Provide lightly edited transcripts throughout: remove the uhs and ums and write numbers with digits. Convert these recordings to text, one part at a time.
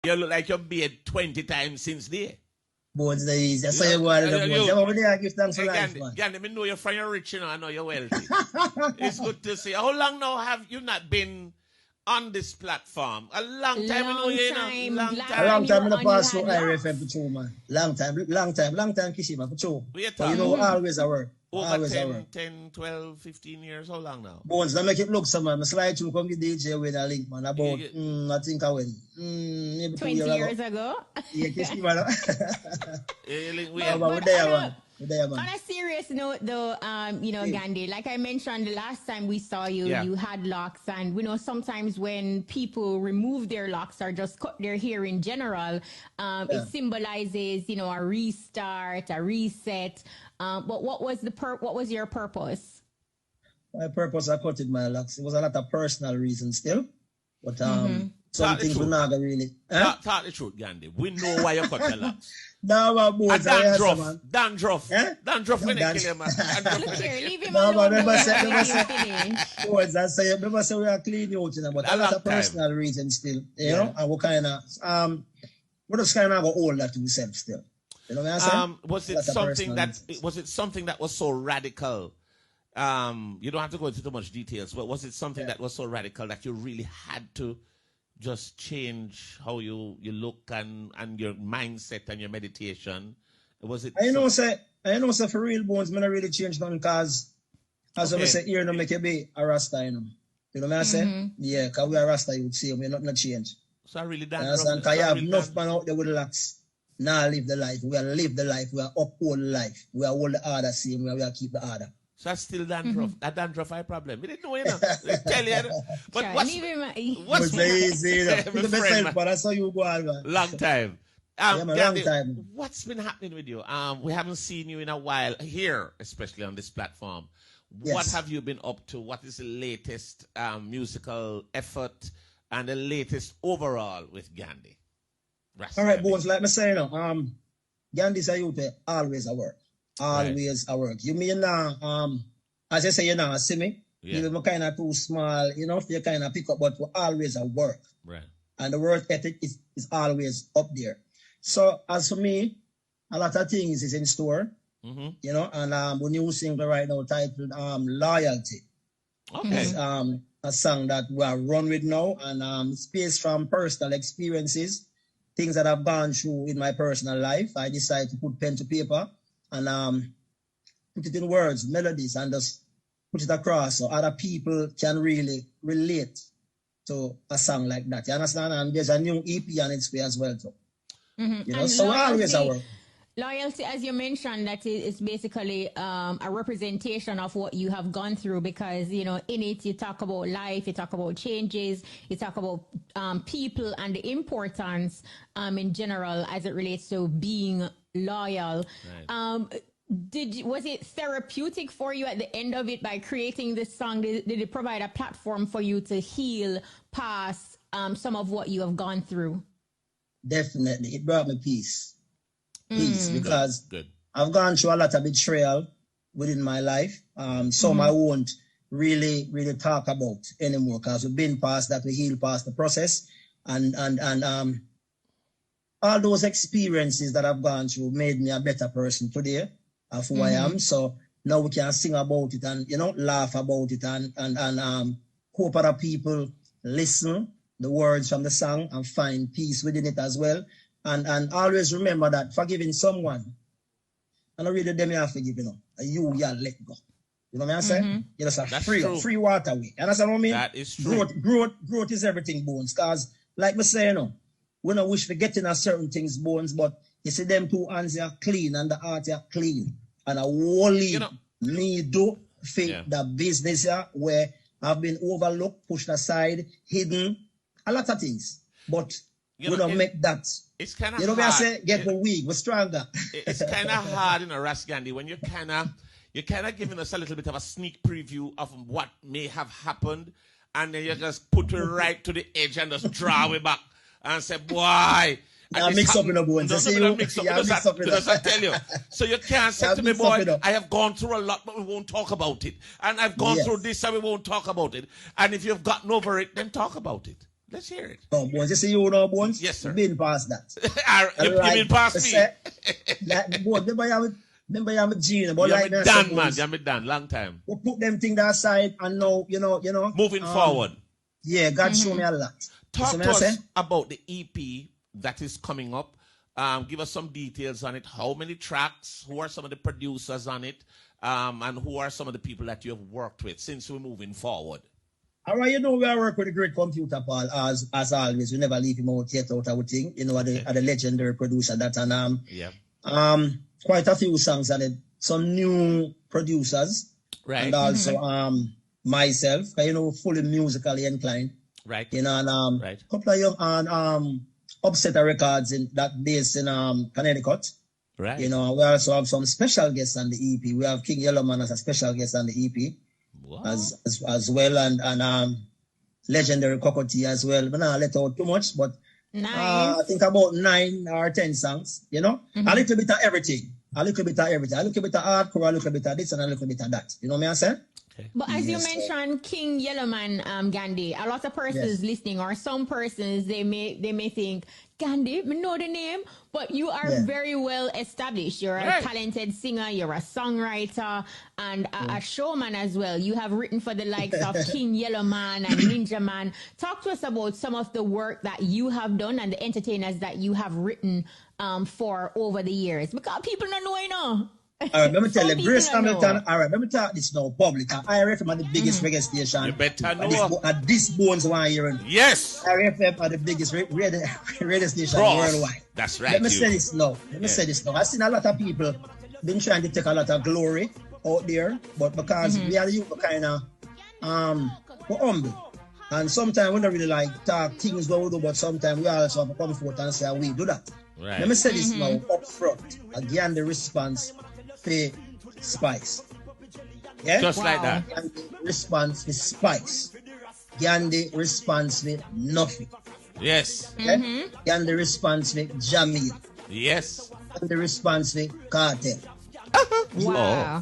You look like you've been 20 times since there. Bones the easy. That's how you go out of the bones. You over there, give thanks for life, man. Ghandi, me know you're from your rich, you know. I know you're wealthy. It's good to see. How long now have you not been on this platform? A long time, you know, you know. Long time. A long time in the past for irie FM for two, man. Long time, kishemier for two. But you know, always I work. Over 10, 12, 15 years, how long now? Bones, don't make it look so, man. I slide through, come get DJ with a link, man. About, I think I went, maybe 20 years ago. Yeah, kishemier. But on a serious note, though, you know, Ghandi, like I mentioned the last time we saw you, you had locks, and we know sometimes when people remove their locks or just cut their hair in general, it symbolizes, you know, a restart, a reset. But what was your purpose? My purpose, I cut my locks. It was a lot of personal reasons still, but some things we not really. Talk the truth, Ghandi. We know why you cut your locks. No, my boys, dandruff. Eh? Dandruff when they kill him, man. Look here, leave him alone. Never say we are clean out, you know, but a lot of personal reasons still, you know, and we kind of, we just kind of go all that to ourselves still. You know what I'm saying? Was it something that was so radical? You don't have to go into too much details, but was it something that was so radical that you really had to just change how you look and your mindset and your meditation? Was it? I know, say for real, Bones, I don't really change nothing because, as I say, here no make you be a Rasta, you know. You know what I'm saying? Yeah, because we are Rasta, you would say, we're not change. So I really done. Because you have enough man out there with locks. Now live the life. We are live the life. We are uphold life. We are hold the order same. We are keep the order. So that's still dandruff. That dandruff I problem. We didn't know, you know. Tell you. But what's easy? The best but that's how you go on, man. Long time. Long time. What's been happening with you? We haven't seen you in a while here, especially on this platform. Yes. What have you been up to? What is the latest musical effort and the latest overall with Ghandi? All right, Bones, like I say, you know, Ghandi's a youth, always a work. Always a work. You mean now, as I say, you know, see me? Yeah. You're kind of too small, you know, you kind of pick up, but we're always a work. Right. And the work ethic is always up there. So, as for me, a lot of things is in store, you know, and the new single right now titled Loyalty. Okay. It's a song that we are run with now, and space from personal experiences, things that I've gone through in my personal life. I decided to put pen to paper and put it in words, melodies, and just put it across so other people can really relate to a song like that. You understand? And there's a new EP on its way as well, too. You know, and so we're always our work. Loyalty, as you mentioned, that is basically a representation of what you have gone through, because, you know, in it, you talk about life, you talk about changes, you talk about people and the importance in general as it relates to being loyal. Right. Was it therapeutic for you at the end of it by creating this song? Did it provide a platform for you to heal past some of what you have gone through? Definitely. It brought me peace. Because I've gone through a lot of betrayal within my life. Some I won't really talk about anymore because we've been past that, we healed past the process. And all those experiences that I've gone through made me a better person today of who I am. So now we can sing about it and, you know, laugh about it and hope other people listen the words from the song and find peace within it as well. And always remember that forgiving someone, and I really them you have forgive, you know, you let go. You know what I'm saying? You know, it's a free waterway. You understand what I mean? That is true. Growth is everything, Bones. Because, like me say, you know, we don't wish for getting a certain things, Bones, but you see them two hands are clean and the heart are clean. And I only need to fit the business here where I've been overlooked, pushed aside, hidden, a lot of things. But we don't make that. It's kind of hard. You know what I say? Get weak, we're stronger. It's kind of hard, you know, Ghandi, when you're kind of giving us a little bit of a sneak preview of what may have happened, and then you just put it right to the edge and just draw it back and say, boy. I mix up in the bones. Because I tell you. So you can't say to me, boy, I have gone through a lot, but we won't talk about it. And I've gone through this and we won't talk about it. And if you've gotten over it, then talk about it. Let's hear it. No, Bones, you see you know, Bones? Yes, sir. Been past that. You been past me. Like, Bones, remember I'm a genius, but You're like me done, man. You're me done. Long time. We put them things aside and now, you know. Moving forward. Yeah, God show me a lot. Talk to us about the EP that is coming up. Give us some details on it. How many tracks? Who are some of the producers on it? And who are some of the people that you have worked with since we're moving forward? All right, we are working with a great computer, Paul, as always. We never leave him out yet out our thing. The legendary producer that and quite a few songs and some new producers. Right. And also myself, fully musically inclined. Right. And right. couple of young and Upsetter Records that based in Connecticut. Right. We also have some special guests on the EP. We have King Yellowman as a special guest on the EP. Wow. As well and legendary Cocotti as well. But not let out too much, but nice. I think about 9 or 10 songs, A little bit of everything. A little bit of hardcore, a little bit of this and a little bit of that. You know what I'm saying? Okay. But as you mentioned, King Yellowman, Ghandi, a lot of persons listening, or some persons, they may think, Ghandi, I know the name, but you are very well established. You're a talented singer, you're a songwriter, and a showman as well. You have written for the likes of King Yellowman and Ninja Man. Talk to us about some of the work that you have done and the entertainers that you have written for over the years. Because people don't know, All right, let me tell you, Grace Hamilton. All right, let me talk this now public. irie are the biggest reggae station. You better know. At this Bones one hearing. Yes. irie are the biggest radio station worldwide. That's right. Let me say this now. I've seen a lot of people been trying to take a lot of glory out there, but because we are the youth kind of we're humble. And sometimes we don't really like talk things what we do, but sometimes we also have to come forth and say we do that. Right. Let me say this now up front. Again, the response for Spice. Yeah? Just like that. And the response for Spice. Ghandi response for nothing. Yes. Okay? And the response for Jamaica. Yes. And the response for Cartel. Wow.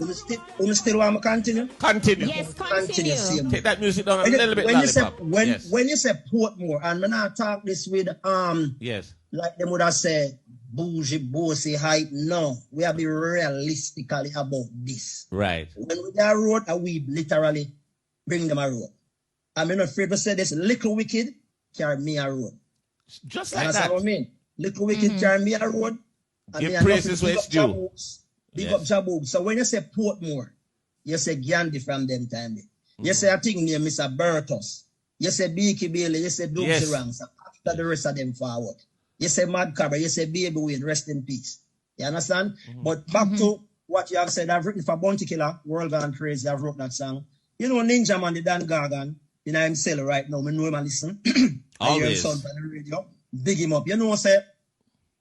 You still want me to continue? Continue. Yes, continue. Take that music down a little bit. When you say Portmore, and when I talk this with yes, like them would have said bougie, bossy, hype. No, we have to be realistically about this. right. When we are road, we literally bring them a road. I'm not afraid to say this. Little wicked carry me a road. Just like That's that. what I mean. Little wicked carry me a road. Give praises where it's due. Big up Jaboog. So when you say Portmore, you say Ghandi from them time. You say a thing named Mr. Bertus. You say Beaky Bailey. You say Dubsy Ranks. After the rest of them forward. You say Mad Cabra. You say Baby Wayne. Rest in peace. You understand? But back to what you have said. I've written for Bounty Killer. World Gone Crazy. I've wrote that song. Ninja Man, the Dan Gargan. I'm selling right now. I know him and listen. I hear his sound on the radio. Big him up. Say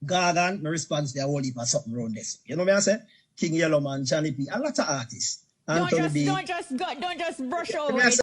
Gargan, my response there, whole heap of something around this. You know what I say? King Yellowman, Johnny P, a lot of artists. Don't just brush over it.